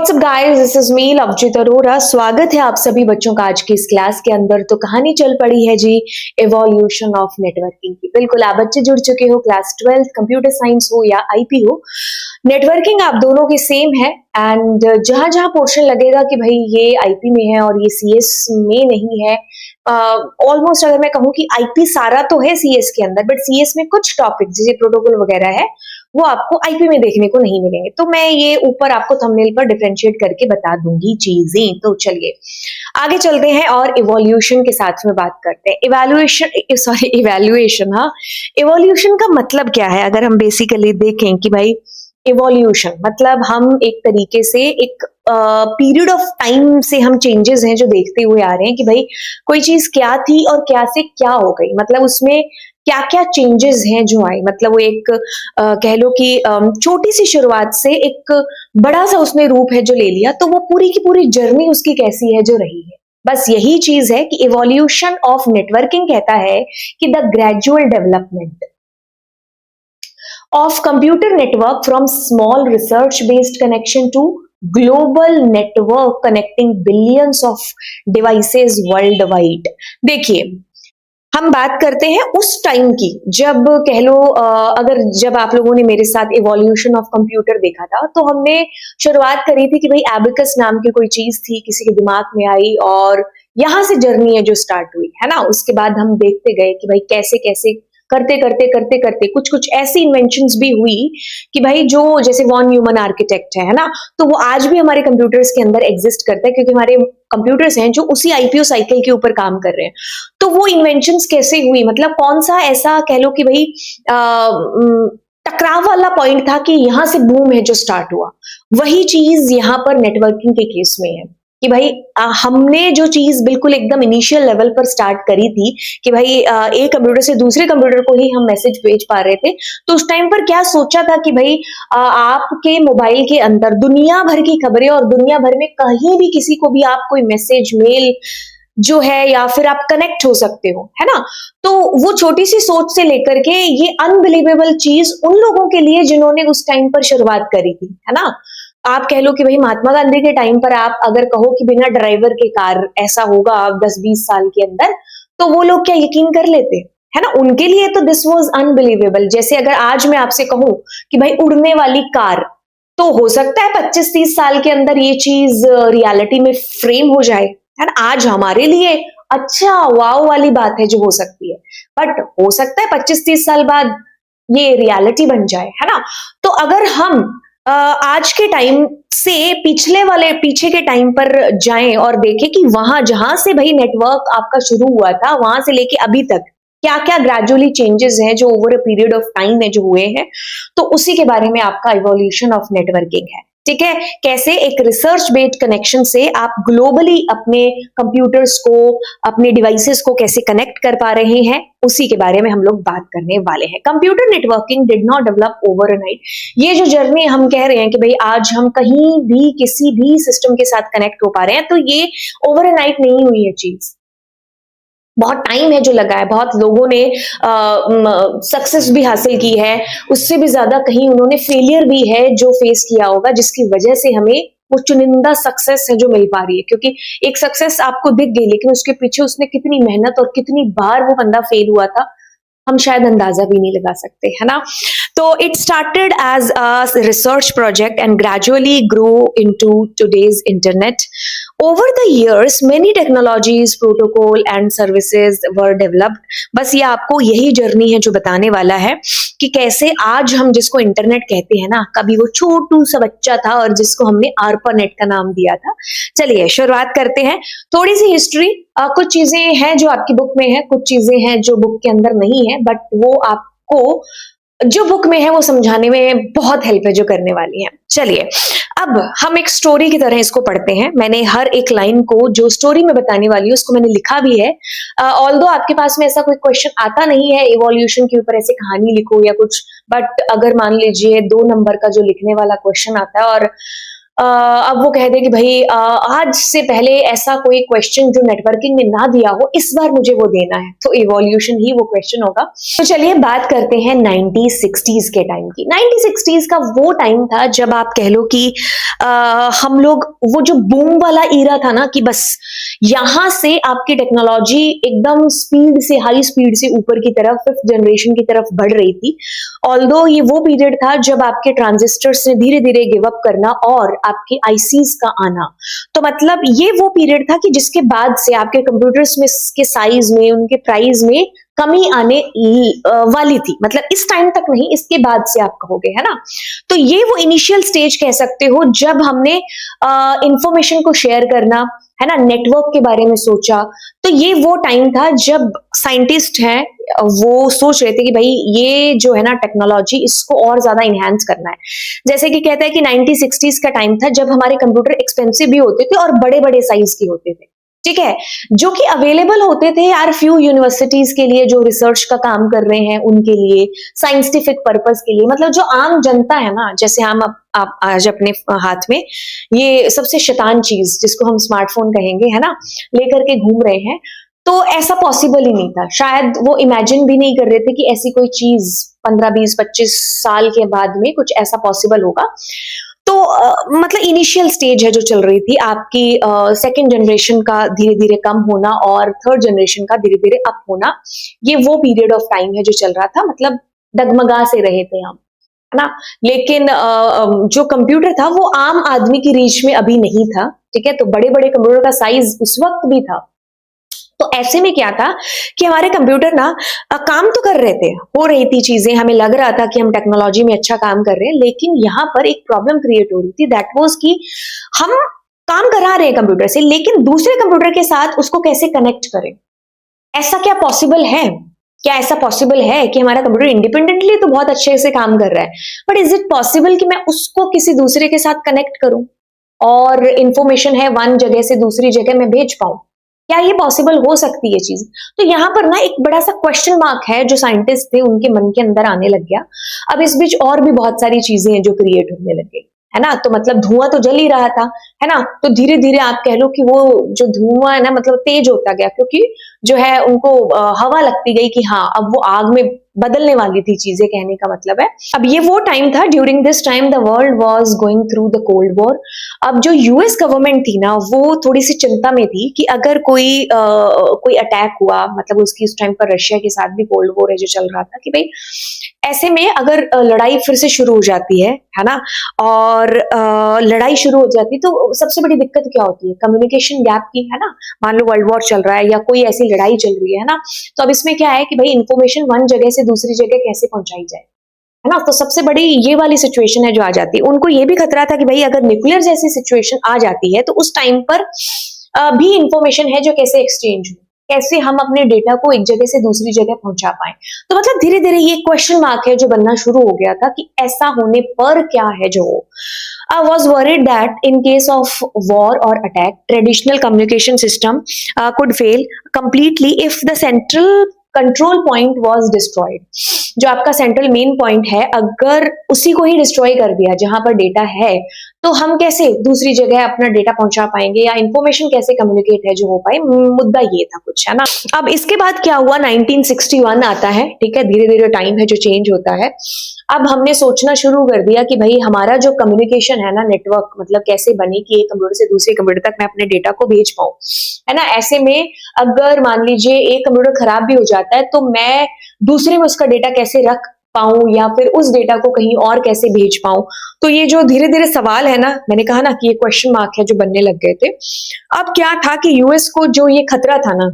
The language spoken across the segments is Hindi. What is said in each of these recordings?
WhatsApp guys, this is me Lovejeet Arora. स्वागत है आप सभी बच्चों का आज की इस क्लास के अंदर। तो कहानी चल पड़ी है जी इवोल्यूशन ऑफ नेटवर्किंग की। बिल्कुल आप बच्चे जुड़ चुके हो, क्लास 12 कंप्यूटर साइंस हो या आईपी हो, नेटवर्किंग आप दोनों के सेम है। एंड जहां जहां पोर्शन लगेगा कि भाई ये आईपी में है और ये सीएस में नहीं है, ऑलमोस्ट अगर मैं कहूँ कि आईपी सारा तो है सीएस के अंदर, बट सीएस में कुछ टॉपिक जैसे प्रोटोकॉल वगैरह है वो आपको आईपी में देखने को नहीं मिलेंगे। तो मैं ये ऊपर आपको थंबनेल पर डिफरेंशिएट करके बता दूंगी चीजें। तो चलिए आगे चलते हैं और इवोल्यूशन के साथ में बात करते हैं। इवैल्यूएशन, हाँ, इवोल्यूशन का मतलब क्या है? अगर हम बेसिकली देखें कि भाई इवोल्यूशन मतलब हम एक तरीके से एक पीरियड ऑफ टाइम से हम चेंजेस हैं जो देखते हुए आ रहे हैं कि भाई कोई चीज क्या थी और क्या से क्या हो गई, मतलब उसमें क्या क्या चेंजेस हैं जो आए। मतलब वो एक कह लो कि छोटी सी शुरुआत से एक बड़ा सा उसने रूप है जो ले लिया, तो वो पूरी की पूरी जर्नी उसकी कैसी है जो रही है। बस यही चीज है कि इवोल्यूशन ऑफ नेटवर्किंग कहता है कि the gradual development of computer network from small research based connection to global network connecting billions of devices worldwide। देखिए हम बात करते हैं उस टाइम की जब कह लो अगर जब आप लोगों ने मेरे साथ इवोल्यूशन ऑफ कंप्यूटर देखा था तो हमने शुरुआत करी थी कि भाई एबिकस नाम की कोई चीज थी, किसी के दिमाग में आई और यहां से जर्नी है जो स्टार्ट हुई है ना। उसके बाद हम देखते गए कि भाई कैसे कैसे करते करते करते करते कुछ कुछ ऐसी इन्वेंशंस भी हुई कि भाई जो जैसे वॉन न्यूमन आर्किटेक्ट है ना, तो वो आज भी हमारे कंप्यूटर्स के अंदर एग्जिस्ट करता है क्योंकि हमारे कंप्यूटर्स हैं जो उसी आईपीओ साइकिल के ऊपर काम कर रहे हैं। तो वो इन्वेंशंस कैसे हुई, मतलब कौन सा ऐसा कह लो कि भाई टकराव वाला पॉइंट था कि यहां से बूम है जो स्टार्ट हुआ। वही चीज यहां पर नेटवर्किंग के केस में है कि भाई हमने जो चीज बिल्कुल एकदम इनिशियल लेवल पर स्टार्ट करी थी कि भाई एक कंप्यूटर से दूसरे कंप्यूटर को ही हम मैसेज भेज पा रहे थे, तो उस टाइम पर क्या सोचा था कि भाई आपके मोबाइल के अंदर दुनिया भर की खबरें और दुनिया भर में कहीं भी किसी को भी आप कोई मैसेज मेल जो है या फिर आप कनेक्ट हो सकते हो, है ना। तो वो छोटी सी सोच से लेकर के ये अनबिलीवेबल चीज उन लोगों के लिए जिन्होंने उस टाइम पर शुरुआत करी थी, है ना। आप कह लो कि भाई महात्मा गांधी के टाइम पर आप अगर कहो कि बिना ड्राइवर के कार ऐसा होगा 10-20 साल के अंदर, तो वो लोग क्या यकीन कर लेते, है ना। उनके लिए तो दिस वाज अनबिलीवेबल। जैसे अगर आज मैं आपसे कहूं कि भाई उड़ने वाली कार, तो हो सकता है 25-30 साल के अंदर ये चीज रियलिटी में फ्रेम हो जाए, है ना। आज हमारे लिए अच्छा वाव वाली बात है जो हो सकती है, बट हो सकता है 25-30 साल बाद ये रियलिटी बन जाए, है ना। तो अगर हम आज के टाइम से पीछे के टाइम पर जाएं और देखें कि वहां जहां से भाई नेटवर्क आपका शुरू हुआ था वहां से लेके अभी तक क्या क्या ग्रेजुअली चेंजेस हैं जो over a period of time में जो हुए हैं, तो उसी के बारे में आपका इवोल्यूशन ऑफ नेटवर्किंग है। ठीक है, कैसे एक रिसर्च बेस्ड कनेक्शन से आप ग्लोबली अपने कंप्यूटर्स को, अपने डिवाइसेस को कैसे कनेक्ट कर पा रहे हैं, उसी के बारे में हम लोग बात करने वाले हैं। Computer networking did not develop overnight. ये जो जर्नी हम कह रहे हैं कि भाई आज हम कहीं भी किसी भी सिस्टम के साथ कनेक्ट हो पा रहे हैं, तो ये ओवरनाइट नहीं हुई है चीज। बहुत टाइम है जो लगा है, बहुत लोगों ने सक्सेस भी हासिल की है, उससे भी ज्यादा कहीं उन्होंने फेलियर भी है जो फेस किया होगा, जिसकी वजह से हमें वो चुनिंदा सक्सेस है जो मिल पा रही है। क्योंकि एक सक्सेस आपको दिख गई लेकिन उसके पीछे उसने कितनी मेहनत और कितनी बार वो बंदा फेल हुआ था, हम शायद अंदाजा भी नहीं लगा सकते, है ना। तो it started as a research project and gradually grow into today's internet. Over the years, many technologies, protocol and services were developed। बस ये आपको यही जर्नी है जो बताने वाला है कि कैसे आज हम जिसको इंटरनेट कहते हैं ना, कभी वो छोटू सा बच्चा था और जिसको हमने आर्पानेट का नाम दिया था। चलिए शुरुआत करते हैं। थोड़ी सी हिस्ट्री, कुछ चीजें हैं जो आपकी बुक में है, कुछ चीजें हैं जो बुक के अंदर नहीं है, बट वो आपको जो बुक में है वो समझाने में बहुत हेल्प है जो करने वाली है। चलिए अब हम एक स्टोरी की तरह इसको पढ़ते हैं। मैंने हर एक लाइन को जो स्टोरी में बताने वाली हूँ उसको मैंने लिखा भी है। ऑल्दो आपके पास में ऐसा कोई क्वेश्चन आता नहीं है इवोल्यूशन के ऊपर ऐसे कहानी लिखो या कुछ, बट अगर मान लीजिए 2 नंबर का जो लिखने वाला क्वेश्चन आता है और अब वो कह दे कि भाई आज से पहले ऐसा कोई क्वेश्चन जो नेटवर्किंग में ना दिया हो, इस बार मुझे वो देना है, तो इवोल्यूशन ही वो क्वेश्चन होगा। तो चलिए बात करते हैं 1960s के टाइम की। 1960s का वो टाइम था जब आप कह लो कि हम लोग वो जो बूम वाला ईरा था ना, कि बस यहां से आपकी टेक्नोलॉजी एकदम स्पीड से, हाई स्पीड से ऊपर की तरफ, फिफ्थ जनरेशन की तरफ बढ़ रही थी। ऑल्दो ये वो पीरियड था जब आपके ट्रांजिस्टर्स ने धीरे धीरे गिव अप करना और आपके आईसीज का आना, तो मतलब ये वो पीरियड था कि जिसके बाद से आपके कंप्यूटर्स में के साइज में, उनके प्राइस में कमी आने वाली थी। मतलब इस टाइम तक नहीं, इसके बाद से आप कहोगे, है ना। तो ये वो इनिशियल स्टेज कह सकते हो जब हमने इंफॉर्मेशन को शेयर करना, है ना, नेटवर्क के बारे में सोचा। तो ये वो टाइम था जब साइंटिस्ट हैं वो सोच रहे थे कि भाई ये जो है ना टेक्नोलॉजी, इसको और ज्यादा इनहैंस करना है। जैसे कि कहता है कि 1960s का टाइम था जब हमारे कंप्यूटर एक्सपेंसिव भी होते थे और बड़े बड़े साइज के होते थे, ठीक है, जो कि अवेलेबल होते थे यार फ्यू यूनिवर्सिटीज के लिए जो रिसर्च का काम कर रहे हैं उनके लिए, साइंटिफिक पर्पस के लिए। मतलब जो आम जनता है ना, जैसे हम आप आज अपने हाथ में ये सबसे शैतान चीज जिसको हम स्मार्टफोन कहेंगे, है ना, लेकर के घूम रहे हैं, तो ऐसा पॉसिबल ही नहीं था। शायद वो इमेजिन भी नहीं कर रहे थे कि ऐसी कोई चीज 15 20 25 साल के बाद में कुछ ऐसा पॉसिबल होगा। तो मतलब इनिशियल स्टेज है जो चल रही थी आपकी, सेकंड जनरेशन का धीरे धीरे कम होना और थर्ड जनरेशन का धीरे धीरे अप होना। ये वो पीरियड ऑफ टाइम है जो चल रहा था। मतलब डगमगा से रहे थे हम, है ना। लेकिन जो कंप्यूटर था वो आम आदमी की रीच में अभी नहीं था, ठीक है। तो बड़े बड़े कंप्यूटर का साइज उस वक्त भी था। तो ऐसे में क्या था कि हमारे कंप्यूटर ना काम तो कर रहे थे, हो रही थी चीजें, हमें लग रहा था कि हम टेक्नोलॉजी में अच्छा काम कर रहे हैं, लेकिन यहाँ पर एक प्रॉब्लम क्रिएट हो रही थी। दैट वाज कि हम काम करा रहे हैं कंप्यूटर से, लेकिन दूसरे कंप्यूटर के साथ उसको कैसे कनेक्ट करें। ऐसा क्या पॉसिबल है? क्या ऐसा पॉसिबल है कि हमारा कंप्यूटर इंडिपेंडेंटली तो बहुत अच्छे से काम कर रहा है, बट इज इट पॉसिबल कि मैं उसको किसी दूसरे के साथ कनेक्ट करूं और इंफॉर्मेशन है वन जगह से दूसरी जगह मैं भेज पाऊं? क्या ये पॉसिबल हो सकती है चीज? तो यहाँ पर ना एक बड़ा सा क्वेश्चन मार्क है जो साइंटिस्ट थे उनके मन के अंदर आने लग गया। अब इस बीच और भी बहुत सारी चीजें हैं जो क्रिएट होने लग गई, है ना। तो मतलब धुआं तो जल ही रहा था, है ना। तो धीरे धीरे आप कह लो कि वो जो धुआं है ना, मतलब तेज होता गया, क्योंकि जो है उनको हवा लगती गई कि हाँ अब वो आग में बदलने वाली थी चीजें, कहने का मतलब है। अब ये वो टाइम था, during this time the world was going through the cold war. अब जो यूएस गवर्नमेंट थी ना वो थोड़ी सी चिंता में थी कि अगर कोई अटैक हुआ, मतलब उसकी उस टाइम पर रशिया के साथ भी कोल्ड वॉर है जो चल रहा था, कि भाई ऐसे में अगर लड़ाई फिर से शुरू हो जाती है ना, और लड़ाई शुरू हो जाती तो सबसे बड़ी दिक्कत क्या होती है? कम्युनिकेशन गैप की, है ना। मान लो वर्ल्ड वॉर चल रहा है या कोई ऐसी लड़ाई चल रही है ना, तो अब इसमें क्या है कि भाई इंफॉर्मेशन वन जगह से दूसरी जगह कैसे पहुंचाई जाए, है ना। तो सबसे बड़ी ये वाली सिचुएशन है जो आ जाती है। उनको ये भी खतरा था कि भाई अगर न्यूक्लियर जैसी सिचुएशन आ जाती है तो उस टाइम पर भी इंफॉर्मेशन है जो कैसे एक्सचेंज हो, कैसे हम अपने डेटा को एक जगह से दूसरी जगह पहुंचा पाए। तो मतलब धीरे धीरे ये क्वेश्चन मार्क है जो बनना शुरू हो गया था कि ऐसा होने पर क्या है जो I was worried that in case of war or attack, traditional communication system could fail completely if the central control point was destroyed. जो आपका सेंट्रल मेन पॉइंट है, अगर उसी को ही डिस्ट्रॉय कर दिया जहां पर डेटा है, तो हम कैसे दूसरी जगह अपना डेटा पहुंचा पाएंगे या इंफॉर्मेशन कैसे कम्युनिकेट है जो हो पाए। मुद्दा ये था कुछ, है ना। अब इसके बाद क्या हुआ, 1961 आता है, ठीक है। धीरे धीरे टाइम है जो चेंज होता है। अब हमने सोचना शुरू कर दिया कि भाई हमारा जो कम्युनिकेशन है ना, नेटवर्क, मतलब कैसे बने कि एक कंप्यूटर से दूसरे कंप्यूटर तक मैं अपने डेटा को भेज पाऊं, है ना। ऐसे में अगर मान लीजिए एक कंप्यूटर खराब भी हो जाता है तो मैं दूसरे में उसका डेटा कैसे रख पाऊं या फिर उस डेटा को कहीं और कैसे भेज पाऊं। तो ये जो धीरे धीरे सवाल है ना, मैंने कहा ना कि ये क्वेश्चन मार्क है जो बनने लग गए थे। अब क्या था कि यूएस को जो ये खतरा था ना,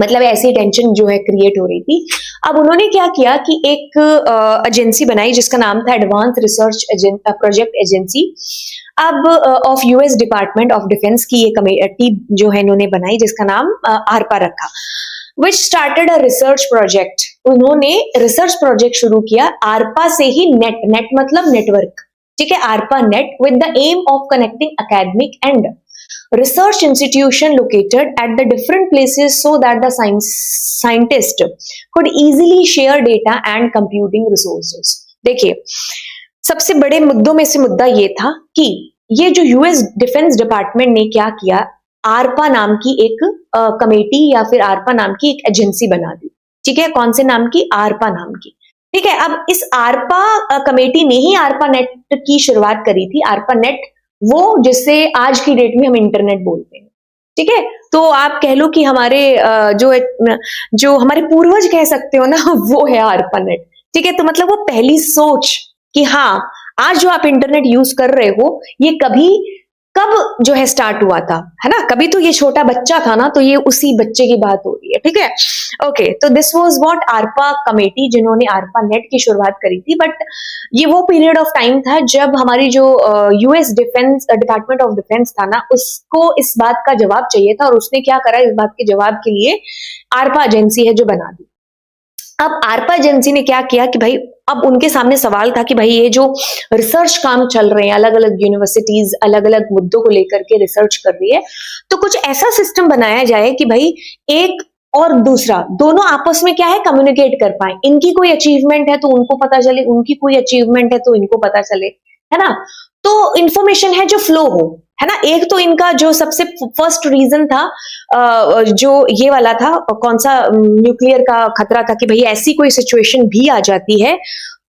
मतलब ऐसी टेंशन जो है क्रिएट हो रही थी। अब उन्होंने क्या किया कि एक एजेंसी बनाई जिसका नाम था एडवांस रिसर्च प्रोजेक्ट एजेंसी। अब of US department of defence की ये कमेटी जो है इन्होंने बनाई जिसका नाम आरपा रखा, which started a research project. उन्होंने रिसर्च प्रोजेक्ट शुरू किया आरपा से ही, नेट मतलब नेटवर्क, ठीक है, ARPANET, with the aim of connecting academic and research institution located at the different places so that the scientist could easily share data and computing resources। देखिए सबसे बड़े मुद्दों में से मुद्दा ये था कि ये जो यूएस डिफेंस डिपार्टमेंट ने क्या किया, आरपा नाम की एक कमेटी या फिर आरपा नाम की एक एजेंसी बना दी। ठीक है, कौन से नाम की? आरपा नाम की। ठीक है, अब इस आरपा कमेटी ने ही आरपा नेट की शुरुआत करी थी। आरपा नेट वो जिससे आज की डेट में हम इंटरनेट बोलते हैं। ठीक है, तो आप कह लो कि हमारे जो हमारे पूर्वज कह सकते हो ना वो है आरपा नेट। ठीक है, तो मतलब वो पहली सोच कि हाँ, आज जो आप इंटरनेट यूज कर रहे हो ये कभी कब जो है स्टार्ट हुआ था, है ना? कभी तो ये छोटा बच्चा था ना, तो ये उसी बच्चे की बात हो रही है। ठीक है, ओके, तो दिस वाज व्हाट आरपा कमेटी, जिन्होंने आरपा नेट की शुरुआत करी थी। बट ये वो पीरियड ऑफ टाइम था जब हमारी जो US defence department of defence था ना, उसको इस बात का जवाब चाहिए था, और उसने क्या करा, इस बात के जवाब के लिए आरपा एजेंसी है जो बना दी। अब आरपा एजेंसी ने क्या किया कि भाई, अब उनके सामने सवाल था कि भाई ये जो रिसर्च काम चल रहे हैं, अलग अलग यूनिवर्सिटीज अलग अलग मुद्दों को लेकर के रिसर्च कर रही है, तो कुछ ऐसा सिस्टम बनाया जाए कि भाई एक और दूसरा दोनों आपस में क्या है, कम्युनिकेट कर पाए। इनकी कोई अचीवमेंट है तो उनको पता चले, उनकी कोई अचीवमेंट है तो इनको पता चले, है ना? तो इंफॉर्मेशन है जो फ्लो हो, है ना? एक तो इनका जो सबसे फर्स्ट रीजन था, जो ये वाला था, कौन सा, न्यूक्लियर का खतरा था कि भाई ऐसी कोई सिचुएशन भी आ जाती है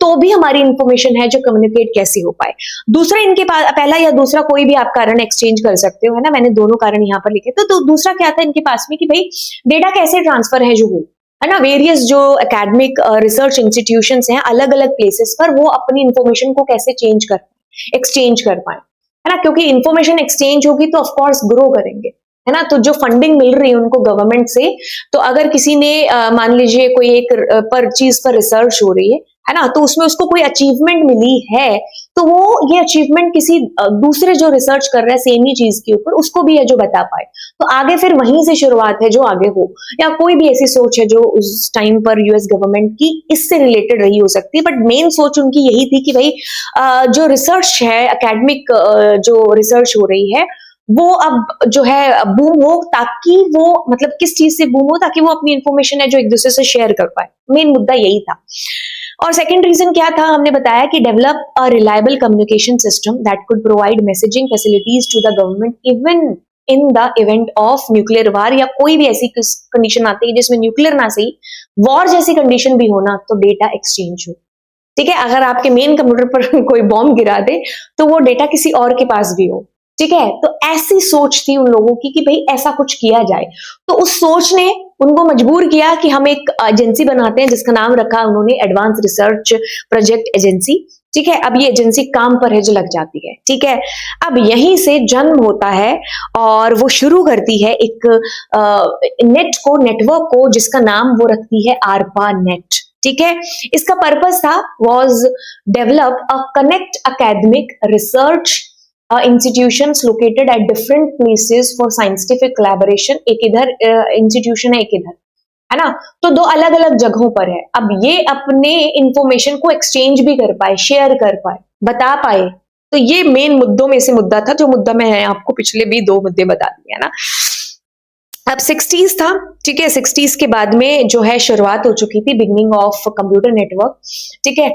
तो भी हमारी इंफॉर्मेशन है जो कम्युनिकेट कैसे हो पाए। दूसरा इनके पास, पहला या दूसरा कोई भी आप कारण एक्सचेंज कर सकते हो, है ना? मैंने दोनों कारण यहाँ पर लिखे तो दूसरा क्या था इनके पास में कि भाई डेटा कैसे ट्रांसफर है जो हो, है ना? वेरियस जो एकेडमिक रिसर्च इंस्टीट्यूशंस हैं अलग अलग प्लेसेस पर, वो अपनी इंफॉर्मेशन को कैसे एक्सचेंज कर पाए, है ना? क्योंकि इंफॉर्मेशन एक्सचेंज होगी तो ऑफकोर्स ग्रो करेंगे, है ना? तो जो फंडिंग मिल रही है उनको गवर्नमेंट से, तो अगर किसी ने मान लीजिए कोई एक पर चीज पर रिसर्च हो रही है ना, तो उसमें उसको कोई अचीवमेंट मिली है, तो वो ये अचीवमेंट किसी दूसरे जो रिसर्च कर रहा है सेम ही चीज के ऊपर, उसको भी है जो बता पाए, तो आगे फिर वहीं से शुरुआत है जो आगे हो, या कोई भी ऐसी सोच है जो उस टाइम पर यूएस गवर्नमेंट की इससे रिलेटेड रही हो सकती है। बट मेन सोच उनकी यही थी कि भाई जो रिसर्च है, एकेडमिक जो रिसर्च हो रही है, वो अब जो है बूम हो, ताकि वो मतलब किस चीज से बूम हो, ताकि वो अपनी इंफॉर्मेशन है जो एक दूसरे से शेयर कर पाए। मेन मुद्दा यही था। और सेकंड रीजन क्या था, हमने बताया कि develop a reliable communication system that could provide messaging facilities to the government even in the event of nuclear war, या कोई भी ऐसी कंडीशन आती है जिसमें न्यूक्लियर ना सही, वॉर जैसी कंडीशन भी होना, तो डेटा एक्सचेंज हो। ठीक है, अगर आपके मेन कंप्यूटर पर कोई बॉम्ब गिरा दे तो वो डेटा किसी और के पास भी हो। ठीक है, तो ऐसी सोच थी उन लोगों की कि भाई ऐसा कुछ किया जाए। तो उस सोच ने उनको मजबूर किया कि हम एक एजेंसी बनाते हैं, जिसका नाम रखा उन्होंने एडवांस रिसर्च प्रोजेक्ट एजेंसी। ठीक है, अब ये एजेंसी काम पर है जो लग जाती है। ठीक है, अब यहीं से जन्म होता है और वो शुरू करती है एक नेट को, नेटवर्क को, जिसका नाम वो रखती है आरपा नेट। ठीक है, इसका पर्पस था was develop a connect academic research institutions located at different places for scientific collaboration. एक इधर इंस्टीट्यूशन है, एक इधर, है ना? तो दो अलग अलग जगहों पर है। अब ये अपने इंफॉर्मेशन को एक्सचेंज भी कर पाए, शेयर कर पाए, बता पाए। तो ये मेन मुद्दों में से मुद्दा था, जो मुद्दा मैं आपको पिछले भी दो मुद्दे बता दिए, है ना? अब 60s था। ठीक है, 60s के बाद में जो है शुरुआत हो चुकी थी बिगनिंग ऑफ कंप्यूटर नेटवर्क। ठीक है,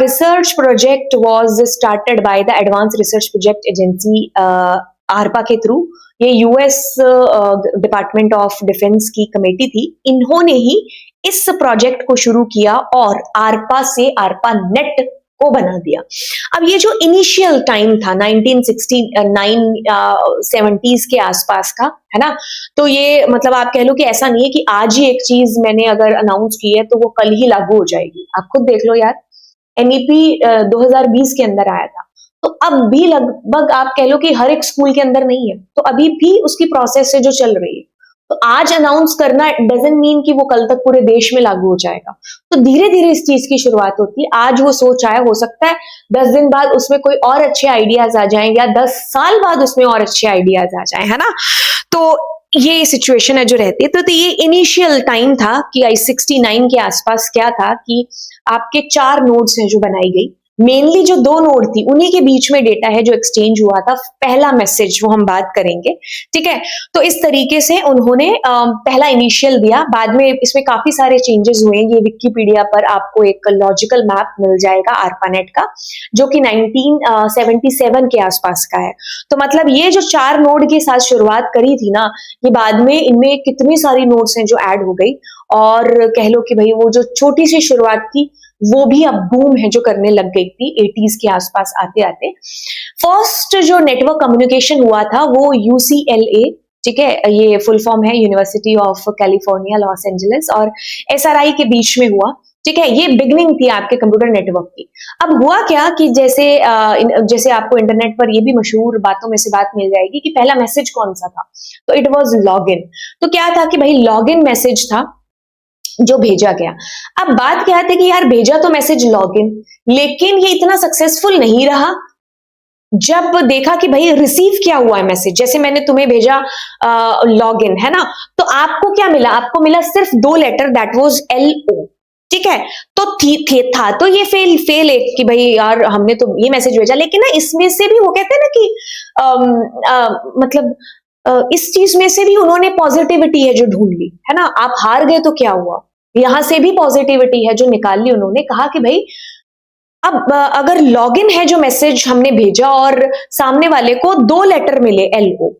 research project was started by the advance research project agency आरपा के थ्रू। ये यूएस डिपार्टमेंट ऑफ डिफेंस की कमेटी थी, इन्होंने ही इस प्रोजेक्ट को शुरू किया और आरपा से आरपा नेट को बना दिया। अब ये जो इनिशियल टाइम था 1969 70s के आसपास का, है ना? तो ये मतलब आप कह लो कि ऐसा नहीं है कि आज ही एक चीज मैंने अगर अनाउंस की है तो वो कल ही लागू हो जाएगी। आप खुद देख लो यार, एनईपी 2020 के अंदर आया था, तो अब भी लगभग आप कह लो कि हर एक स्कूल के अंदर नहीं है, तो अभी भी उसकी प्रोसेस है जो चल रही है। तो आज अनाउंस करना डजंट मीन कि वो कल तक पूरे देश में लागू हो जाएगा। तो धीरे धीरे इस चीज की शुरुआत होती है। आज वो सोच आया, हो सकता है 10 दिन बाद उसमें कोई और अच्छे आइडियाज आ जाएं, या 10 साल बाद उसमें और अच्छे आइडियाज आ जाएं, है ना? तो ये सिचुएशन है जो रहती है। तो ये इनिशियल टाइम था कि 69 के आसपास क्या था कि आपके 4 नोड्स हैं जो बनाई गई। मेनली जो दो नोड थी उन्हीं के बीच में डेटा है जो एक्सचेंज हुआ था, पहला मैसेज वो हम बात करेंगे, ठीक है। तो इस तरीके से उन्होंने पहला इनिशियल दिया, बाद में इसमें काफी सारे चेंजेस हुए। ये विकिपीडिया पर आपको एक लॉजिकल मैप मिल जाएगा आरपानेट का, जो कि 1977 के आसपास का है। तो मतलब ये जो 4 नोड के साथ शुरुआत करी थी ना, ये बाद में इनमें कितनी सारी नोड्स हैं जो ऐड हो गई, और कह लो कि भाई वो जो छोटी सी शुरुआत थी वो भी अब बूम है जो करने लग गई थी 80s के आसपास आते आते। फर्स्ट जो नेटवर्क कम्युनिकेशन हुआ था वो यूसीएलए, ठीक है, ये फुल फॉर्म है university of California Los Angeles और एसआरआई के बीच में हुआ, ठीक है। ये बिगनिंग थी आपके कंप्यूटर नेटवर्क की। अब हुआ क्या कि जैसे जैसे आपको इंटरनेट पर ये भी मशहूर बातों में से बात मिल जाएगी कि पहला मैसेज कौन सा था, तो इट वाज लॉगिन। तो क्या था कि भाई लॉगिन मैसेज था जो भेजा गया। अब बात क्या है कि यार भेजा तो मैसेज लॉगिन, लेकिन ये इतना सक्सेसफुल नहीं रहा। जब देखा कि भाई रिसीव क्या हुआ है मैसेज, जैसे मैंने तुम्हें भेजा लॉगिन, है ना, तो आपको क्या मिला, आपको मिला सिर्फ 2 लेटर, दैट वाज LO, ठीक है। तो था तो ये फेल है कि भाई यार हमने तो ये मैसेज भेजा, लेकिन ना इसमें से भी वो कहते हैं ना कि मतलब इस चीज में से भी उन्होंने पॉजिटिविटी है जो ढूंढ ली, है ना। आप हार गए तो क्या हुआ, यहां से भी पॉजिटिविटी है जो निकाल ली उन्होंने। कहा कि भाई अब अगर लॉगिन है जो मैसेज हमने भेजा और सामने वाले को 2 लेटर मिले LO,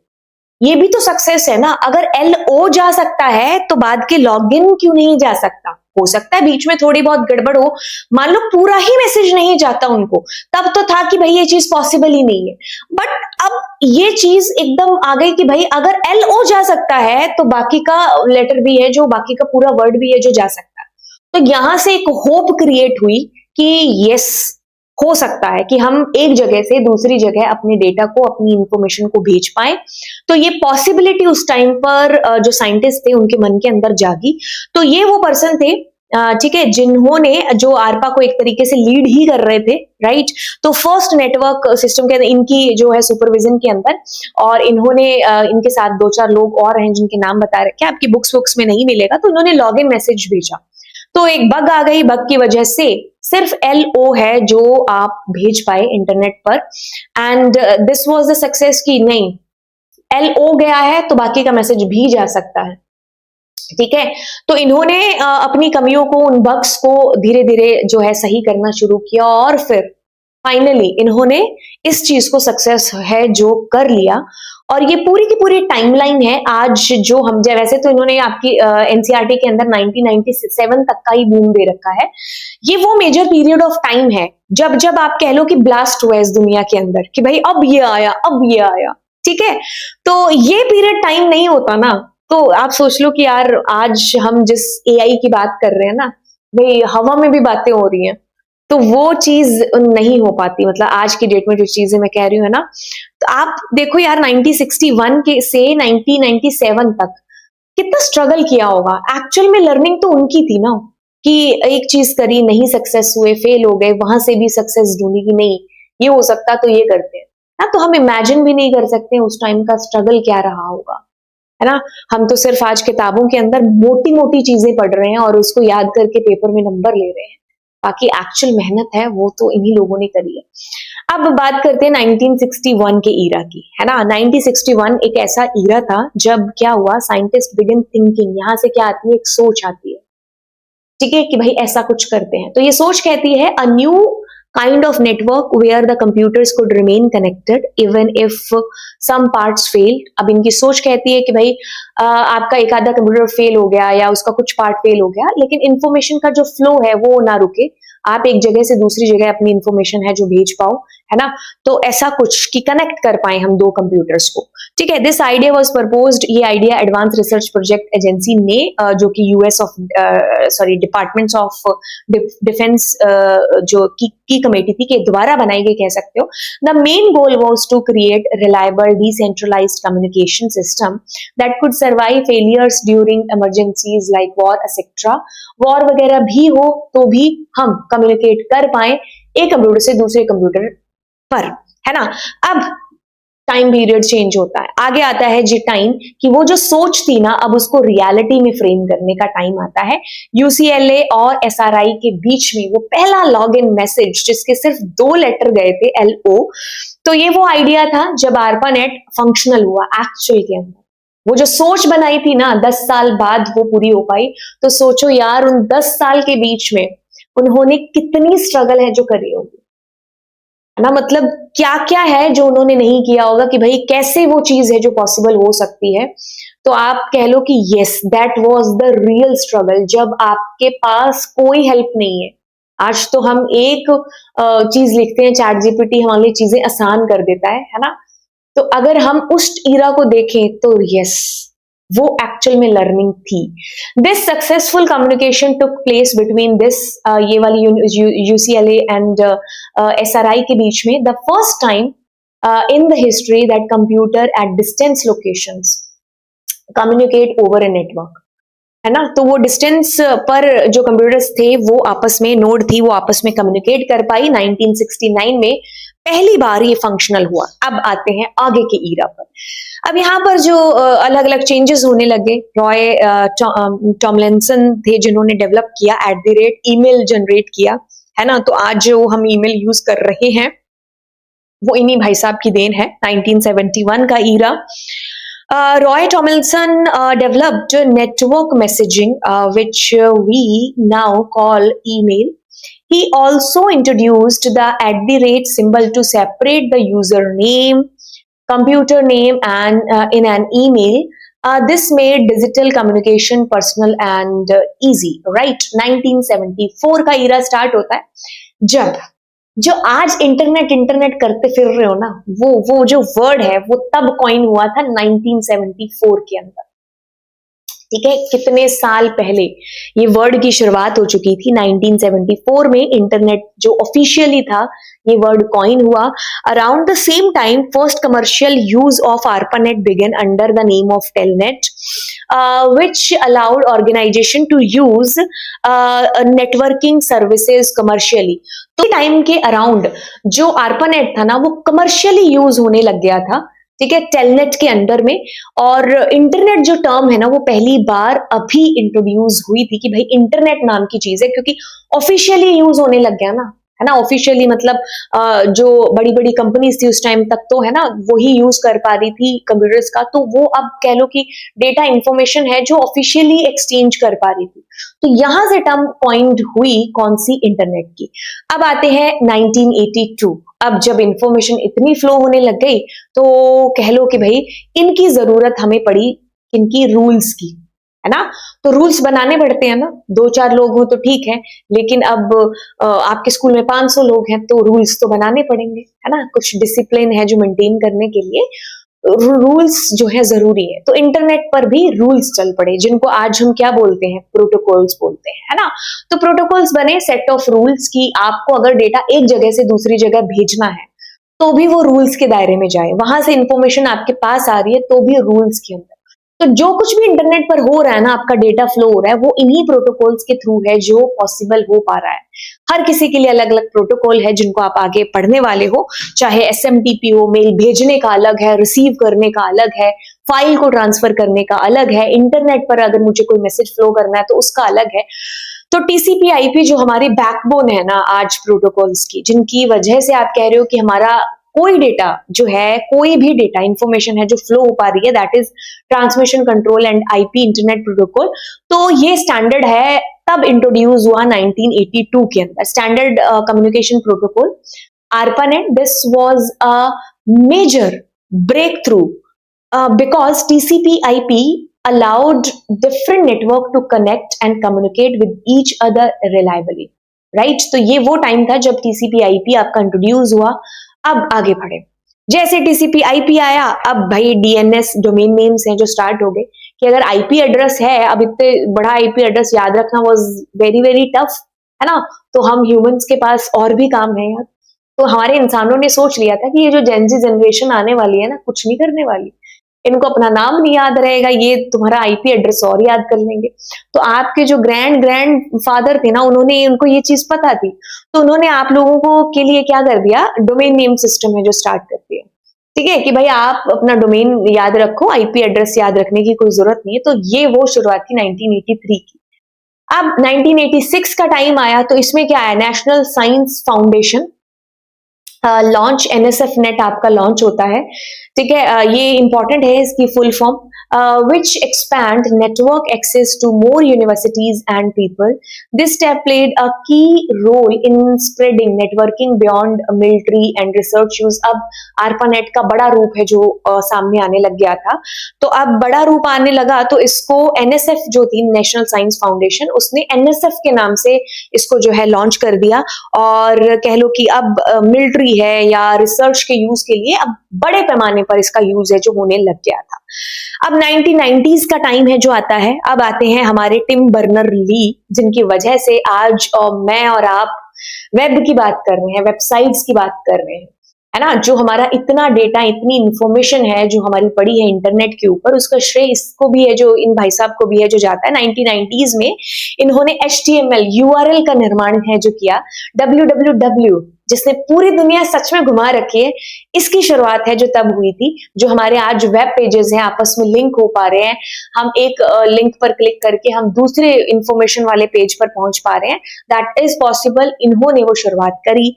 ये भी तो सक्सेस है ना। अगर LO जा सकता है तो बाद के लॉगिन क्यों नहीं जा सकता। हो सकता है बीच में थोड़ी बहुत गड़बड़ हो, मान लो पूरा ही मैसेज नहीं जाता उनको, तब तो था कि भाई ये चीज पॉसिबल ही नहीं है। बट अब ये चीज एकदम आ गई कि भाई अगर LO जा सकता है तो बाकी का लेटर भी है, जो बाकी का पूरा वर्ड भी है जो जा सकता है। तो यहां से एक होप क्रिएट हुई कि यस, हो सकता है कि हम एक जगह से दूसरी जगह अपने डेटा को, अपनी इंफॉर्मेशन को भेज पाए। तो ये पॉसिबिलिटी उस टाइम पर जो साइंटिस्ट थे उनके मन के अंदर जागी। तो ये वो पर्सन थे, ठीक है, जिन्होंने जो आरपा को एक तरीके से लीड ही कर रहे थे, राइट। तो फर्स्ट नेटवर्क सिस्टम के अंदर इनकी जो है सुपरविजन के अंदर, और इन्होंने इनके साथ 2-4 लोग और हैं जिनके नाम बता रखे, आपकी बुक्स में नहीं मिलेगा। तो इन्होंने लॉग इन मैसेज भेजा, तो एक बग आ गई, बग की वजह से सिर्फ LO है जो आप भेज पाए इंटरनेट पर। And this was the success की नहीं, LO गया है तो बाकी का मैसेज भी जा सकता है, ठीक है। तो इन्होंने अपनी कमियों को, उन बग्स को धीरे धीरे जो है सही करना शुरू किया, और फिर फाइनली इन्होंने इस चीज को सक्सेस है जो कर लिया। और ये पूरी की पूरी टाइमलाइन है आज जो हम, वैसे तो इन्होंने आपकी एनसीईआरटी के अंदर 1997 तक का ही बूम दे रखा है। ये वो मेजर पीरियड ऑफ टाइम है जब जब आप कह लो कि ब्लास्ट हुआ इस दुनिया के अंदर, कि भाई अब ये आया, अब ये आया, ठीक है। तो ये पीरियड टाइम नहीं होता ना, तो आप सोच लो कि यार आज हम जिस AI की बात कर रहे हैं ना, भाई हवा में भी बातें हो रही हैं, तो वो चीज नहीं हो पाती। मतलब आज की डेट में जो चीजें मैं कह रही हूँ, है ना, तो आप देखो यार 1961 के से 1997 तक कितना स्ट्रगल किया होगा। एक्चुअल में लर्निंग तो उनकी थी ना, कि एक चीज करी, नहीं सक्सेस हुए, फेल हो गए, वहां से भी सक्सेस ढूंढी कि नहीं ये हो सकता तो ये करते हैं ना। तो हम इमेजिन भी नहीं कर सकते उस टाइम का स्ट्रगल क्या रहा होगा, है ना। हम तो सिर्फ आज किताबों के अंदर मोटी मोटी चीजें पढ़ रहे हैं और उसको याद करके पेपर में नंबर ले रहे हैं, बाकी एक्चुअल मेहनत है वो तो इन्हीं लोगों ने करी है। अब बात करते हैं 1961 के ईरा की, है ना। 1961 एक ऐसा ईरा था जब क्या हुआ, साइंटिस्ट बिगिन थिंकिंग, यहां से क्या आती है, एक सोच आती है, ठीक है, कि भाई ऐसा कुछ करते हैं। तो ये सोच कहती है a new kind of network where the computers could remain connected even if some parts failed. अब इनकी सोच कहती है कि भाई आपका एक आधा कंप्यूटर फेल हो गया या उसका कुछ पार्ट फेल हो गया, लेकिन इंफॉर्मेशन का जो फ्लो है वो ना रुके, आप एक जगह से दूसरी जगह अपनी इंफॉर्मेशन है जो भेज पाओ, है ना। तो ऐसा कुछ कि कनेक्ट कर पाए हम दो कंप्यूटर्स को, ठीक है। दिस आइडिया वाज प्रपोज्ड, ये idea advance research project agency ने जो कि US of sorry departments of defence जो की कमेटी थी के द्वारा बनाई गई कह सकते हो। The main goal was to create reliable decentralised communication system that could survive failures during emergencies like war etcetera. War वगैरह भी हो तो भी हम कम्युनिकेट कर पाए एक कंप्यूटर से दूसरे कंप्यूटर पर, है ना। अब टाइम पीरियड चेंज होता है। आगे आता है जी टाइम, कि वो जो सोच थी ना अब उसको रियलिटी में फ्रेम करने का टाइम आता है। यूसीएलए और एसआरआई के बीच में वो पहला लॉग इन मैसेज जिसके सिर्फ 2 लेटर गए थे, LO। तो ये वो आइडिया था जब ARPANET फंक्शनल हुआ एक्चुअल के अंदर। वो जो सोच बनाई थी ना 10 साल बाद वो पूरी हो पाई। तो सोचो यार उन 10 साल के बीच में उन्होंने कितनी स्ट्रगल है जो करी होगी, है ना। मतलब क्या क्या है जो उन्होंने नहीं किया होगा कि भाई कैसे वो चीज है जो पॉसिबल हो सकती है। तो आप कह लो कि yes that was the real struggle, जब आपके पास कोई हेल्प नहीं है। आज तो हम एक चीज लिखते हैं, चैट जीपीटी हमारे लिए चीजें आसान कर देता है ना। तो अगर हम उस इरा को देखें तो यस वो एक्चुअल में लर्निंग थी। This successful communication took place between this ये वाली यूसीएलए एंड एसआरआई के बीच में the first time in the history that computer at distance locations communicate over a network, है ना। तो वो डिस्टेंस पर जो कंप्यूटर्स थे वो आपस में नोड थी, वो आपस में कम्युनिकेट कर पाई। 1969 में पहली बार ये फंक्शनल हुआ। अब आते हैं आगे के ईरा पर। अब यहाँ पर जो अलग अलग चेंजेस होने लगे, रॉय टॉमलिंसन थे जिन्होंने डेवलप किया @email जनरेट किया, है ना। तो आज जो हम ईमेल यूज कर रहे हैं वो इन्हीं भाई साहब की देन है। 1971 का Ira. Roy Tomlinson developed network messaging, which we now call email. He also introduced the @ symbol to separate the username, computer name, and in an email. This made digital communication personal and easy. Right? 1974 का ईरा स्टार्ट होता है जब जो आज इंटरनेट इंटरनेट करते फिर रहे हो ना, वो जो वर्ड है वो तब कॉइन हुआ था 1974 के अंदर। ठीक है, कितने साल पहले ये वर्ड की शुरुआत हो चुकी थी। 1974 में इंटरनेट जो ऑफिशियली था ये वर्ड कॉइन हुआ। Around the same time first commercial use of ARPANET began under the name of Telnet, which allowed organization to use networking services commercially। तो टाइम के अराउंड जो ARPANET था ना वो कमर्शियली यूज होने लग गया था, ठीक है, टेलनेट के अंडर में। और इंटरनेट जो टर्म है ना वो पहली बार अभी इंट्रोड्यूस हुई थी कि भाई इंटरनेट नाम की चीज है, क्योंकि ऑफिशियली यूज होने लग गया ना, है ना। ऑफिशियली मतलब जो बड़ी बड़ी कंपनीज थी उस टाइम तक तो, है ना, वही यूज कर पा रही थी कंप्यूटर्स का। तो वो अब कह लो कि डेटा इंफॉर्मेशन है जो ऑफिशियली एक्सचेंज कर पा रही थी। तो यहां से टर्म पॉइंट हुई कौन सी, इंटरनेट की। अब आते हैं 1982। अब जब इंफॉर्मेशन इतनी फ्लो होने लग गई तो कह लो कि भाई इनकी जरूरत हमें पड़ी, इनकी रूल्स की, है ना। तो रूल्स बनाने पड़ते हैं ना, 2-4 लोग हो तो ठीक है, लेकिन अब आपके स्कूल में 500 लोग हैं तो रूल्स तो बनाने पड़ेंगे, है ना। कुछ डिसिप्लिन है जो मेंटेन करने के लिए रूल्स जो है जरूरी है। तो इंटरनेट पर भी रूल्स चल पड़े जिनको आज हम क्या बोलते हैं, प्रोटोकॉल्स बोलते हैं, है ना। तो प्रोटोकॉल्स बने, सेट ऑफ रूल्स की आपको अगर डेटा एक जगह से दूसरी जगह भेजना है तो भी वो रूल्स के दायरे में जाए, वहां से इंफॉर्मेशन आपके पास आ रही है तो भी रूल्स के अंदर। तो जो कुछ भी इंटरनेट पर हो रहा है ना, आपका डेटा फ्लो हो रहा है, वो इन्हीं प्रोटोकॉल्स के थ्रू है जो पॉसिबल हो पा रहा है। हर किसी के लिए अलग अलग प्रोटोकॉल है जिनको आप आगे पढ़ने वाले हो, चाहे SMTP हो, मेल भेजने का अलग है, रिसीव करने का अलग है, फाइल को ट्रांसफर करने का अलग है, इंटरनेट पर अगर मुझे कोई मैसेज फ्लो करना है तो उसका अलग है। तो TCP/IP जो हमारी बैकबोन है ना आज प्रोटोकॉल्स की, जिनकी वजह से आप कह रहे हो कि हमारा कोई डेटा जो है, कोई भी डेटा इंफॉर्मेशन है जो फ्लो हो पा रही है, that is transmission control and IP internet protocol. तो ये स्टैंडर्ड है, तब इंट्रोड्यूस हुआ 1982 के अंदर, standard communication protocol ARPANET। This was a major breakthrough because TCP/IP allowed different network to connect and communicate with each other reliably, right? तो ये वो टाइम था जब TCP/IP आपका इंट्रोड्यूस हुआ। अब आगे बढ़े, जैसे TCP/IP आया, अब भाई DNS डोमेन नेम्स हैं जो स्टार्ट हो गए कि अगर IP एड्रेस है, अब इतने बड़ा IP एड्रेस याद रखना वाज वेरी वेरी टफ, है ना। तो हम ह्यूमंस के पास और भी काम है यार। तो हमारे इंसानों ने सोच लिया था कि ये जो जेनजी जनरेशन आने वाली है ना, कुछ नहीं करने वाली, इनको अपना नाम नहीं याद रहेगा, ये तुम्हारा IP एड्रेस और याद कर लेंगे। तो आपके जो ग्रैंड फादर थे ना, उनको ये चीज पता थी, तो उन्होंने आप लोगों को के लिए क्या कर दिया, डोमेन नेम सिस्टम है जो स्टार्ट कर दिया। ठीक है, कि भाई आप अपना डोमेन याद रखो, आईपी एड्रेस याद रखने की कोई जरूरत नहीं है। तो ये वो शुरुआत थी 1983 की। अब 1986 का टाइम आया तो इसमें क्या है, national science foundation launch, NSF net आपका लॉन्च होता है। ठीक है, ये इंपॉर्टेंट है इसकी full form, which expand network access to more universities and people. This step played a key role in spreading networking beyond military and research use. अब ARPANET का बड़ा रूप है जो सामने आने लग गया था। तो अब बड़ा रूप आने लगा तो इसको एनएसएफ जो थी, नेशनल साइंस फाउंडेशन, उसने एनएसएफ के नाम से इसको जो है लॉन्च कर दिया। और कह लो कि अब मिलिट्री है या रिसर्च के यूज के लिए अब बड़े पैमाने पर इसका यूज है जो होने लग गया था। अब 1990s का टाइम है जो आता है। अब आते हैं हमारे टिम बर्नर ली, जिनकी वजह से आज मैं और आप वेब की बात कर रहे हैं, वेबसाइट्स की बात कर रहे हैं, है ना। जो हमारा इतना डेटा, इतनी इंफॉर्मेशन है जो हमारी पड़ी है इंटरनेट के ऊपर, उसका श्रेय इसको भी है, जो इन भाई साहब को भी है, जो जाता है 1990s में इन्होंने HTML URL का निर्माण है जो किया। www जिसने पूरी दुनिया सच में घुमा रखी है, इसकी शुरुआत है जो तब हुई थी। जो हमारे आज वेब पेजेस हैं आपस में लिंक हो पा रहे हैं, हम एक लिंक पर क्लिक करके हम दूसरे इंफॉर्मेशन वाले पेज पर पहुंच पा रहे हैं, दैट इज पॉसिबल, इन्होंने वो शुरुआत करी।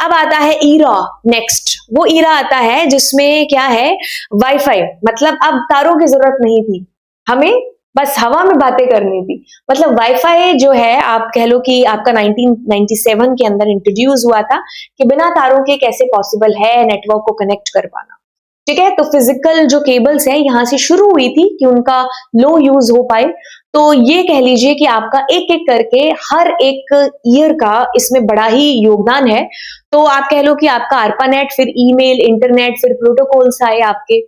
अब आता है ईरा नेक्स्ट, वो ईरा आता है जिसमें क्या है, वाईफाई, मतलब अब तारों की जरूरत नहीं थी, हमें बस हवा में बातें करनी थी। मतलब वाईफाई जो है, आप कह लो कि आपका 1997 के अंदर इंट्रोड्यूस हुआ था कि बिना तारों के कैसे पॉसिबल है नेटवर्क को कनेक्ट कर पाना। ठीक है, तो फिजिकल जो केबल्स है यहां से शुरू हुई थी कि उनका लो यूज हो पाए। तो ये कह लीजिए कि आपका एक एक करके हर एक ईयर का इसमें बड़ा ही योगदान है। तो आप कह लो कि आपका ARPANET, फिर ईमेल, इंटरनेट, फिर प्रोटोकॉल्स आए आपके,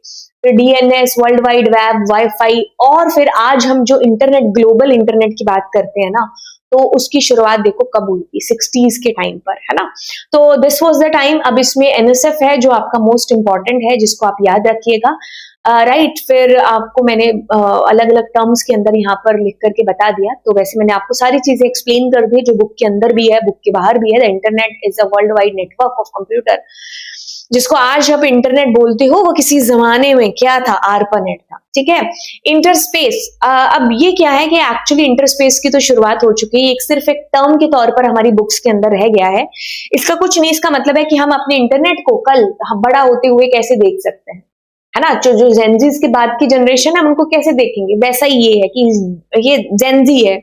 फिर DNS, world wide web, wifi, और फिर आज हम जो इंटरनेट, ग्लोबल इंटरनेट की बात करते हैं ना, तो उसकी शुरुआत देखो कब हुई थी, 60s के टाइम पर, है ना। तो दिस वाज द टाइम। अब इसमें एनएसएफ है जो आपका मोस्ट इंपॉर्टेंट है, जिसको आप याद रखिएगा। राइट, फिर आपको मैंने अलग अलग टर्म्स के अंदर यहाँ पर लिख करके बता दिया। तो वैसे मैंने आपको सारी चीजें एक्सप्लेन कर दी जो बुक के अंदर भी है, बुक के बाहर भी है। The internet is a world wide network of computer, जिसको आज आप इंटरनेट बोलते हो, वो किसी जमाने में क्या था, ARPANET था। ठीक है, इंटरस्पेस, अब ये क्या है कि एक्चुअली इंटरस्पेस की तो शुरुआत हो चुकी है, एक सिर्फ एक टर्म के तौर पर हमारी बुक्स के अंदर रह गया है। इसका कुछ नहीं, इसका मतलब है कि हम अपने इंटरनेट को कल बड़ा होते हुए कैसे देख सकते हैं, है ना। जो जेनजीज के बाद की जनरेशन है, हम उनको कैसे देखेंगे, वैसा ही ये है कि ये जेनजी है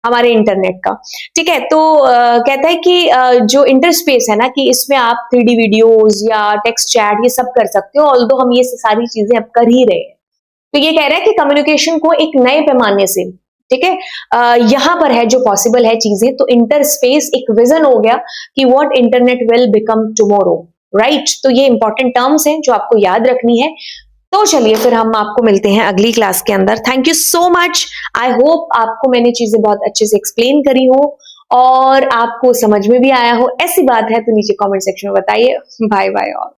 हमारे इंटरनेट का। ठीक है, तो कहता है कि जो इंटरस्पेस है ना, कि इसमें आप 3D वीडियोस या टेक्स्ट चैट ये सब कर सकते हो, ऑल्दो हम ये सारी चीजें अब कर ही रहे हैं। तो ये कह रहा है कि कम्युनिकेशन को एक नए पैमाने से, ठीक है, यहां पर है जो पॉसिबल है चीजें। तो इंटरस्पेस एक विजन हो गया कि what internet will become tomorrow, right. तो ये इंपॉर्टेंट टर्म्स हैं जो आपको याद रखनी है। तो चलिए फिर हम आपको मिलते हैं अगली क्लास के अंदर। Thank you so much. I hope आपको मैंने चीजें बहुत अच्छे से एक्सप्लेन करी हो और आपको समझ में भी आया हो। ऐसी बात है तो नीचे कमेंट सेक्शन में बताइए। Bye bye all.